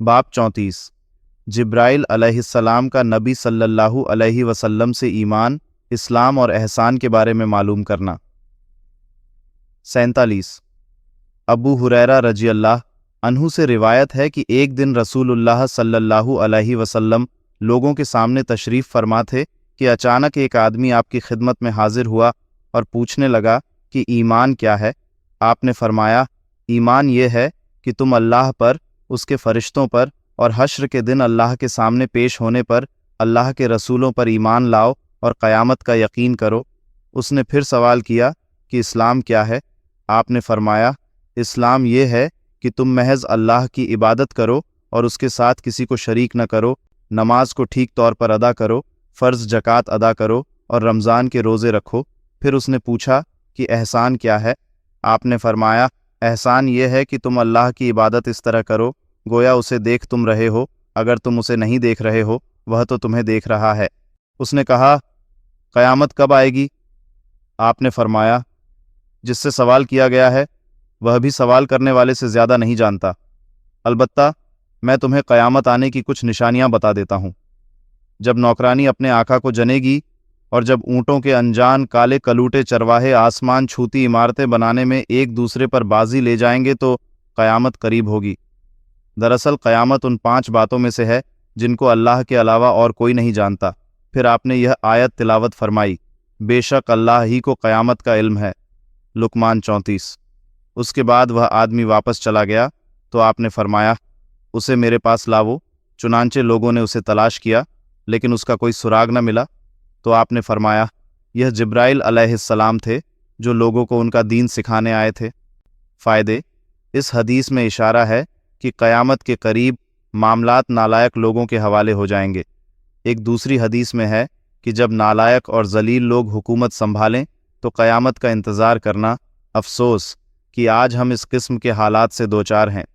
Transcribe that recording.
बाब 34 जिब्राइल अलैहिस्सलाम का नबी सल्लल्लाहु अलैहि वसल्लम से ईमान, इस्लाम और एहसान के बारे में मालूम करना। 47 अबू हुरैरा रज़ियल्लाहु अन्हु से रिवायत है कि एक दिन रसूलुल्लाह सल्लल्लाहु अलैहि वसल्लम लोगों के सामने तशरीफ़ फरमा थे कि अचानक एक आदमी आपकी खिदमत में हाजिर हुआ और पूछने लगा कि ईमान क्या है। आपने फरमाया, ईमान ये है कि तुम अल्लाह पर, उसके फ़रिश्तों पर और हश्र के दिन अल्लाह के सामने पेश होने पर अल्लाह के रसूलों पर ईमान लाओ और क़यामत का यकीन करो। उसने फिर सवाल किया कि इस्लाम क्या है। आपने फरमाया, इस्लाम ये है कि तुम महज अल्लाह की इबादत करो और उसके साथ किसी को शरीक न करो, नमाज को ठीक तौर पर अदा करो, फ़र्ज़ ज़कात अदा करो और रमज़ान के रोज़े रखो। फिर उसने पूछा कि एहसान क्या है। आपने फरमाया, एहसान ये है कि तुम अल्लाह की इबादत इस तरह करो गोया उसे देख तुम रहे हो, अगर तुम उसे नहीं देख रहे हो वह तो तुम्हें देख रहा है। उसने कहा, क़यामत कब आएगी? आपने फरमाया, जिससे सवाल किया गया है वह भी सवाल करने वाले से ज़्यादा नहीं जानता। अलबत्ता मैं तुम्हें क़यामत आने की कुछ निशानियां बता देता हूँ। जब नौकरानी अपने आका को जनेगी और जब ऊँटों के अनजान काले कलूटे चरवाहे आसमान छूती इमारतें बनाने में एक दूसरे पर बाजी ले जाएंगे तो क़यामत करीब होगी। दरअसल क़यामत उन 5 बातों में से है जिनको अल्लाह के अलावा और कोई नहीं जानता। फिर आपने यह आयत तिलावत फरमाई, बेशक अल्लाह ही को क़यामत का इल्म है। लुकमान 34। उसके बाद वह आदमी वापस चला गया तो आपने फरमाया, उसे मेरे पास लावो। चुनांचे लोगों ने उसे तलाश किया लेकिन उसका कोई सुराग न मिला। तो आपने फरमाया, यह जिब्राइल अलैहिस्सलाम थे जो लोगों को उनका दीन सिखाने आए थे। फ़ायदे, इस हदीस में इशारा है कि क़यामत के करीब मामलात नालायक लोगों के हवाले हो जाएंगे। एक दूसरी हदीस में है कि जब नालायक और जलील लोग हुकूमत संभालें तो क़यामत का इंतज़ार करना, अफसोस कि आज हम इस किस्म के हालात से दोचार हैं।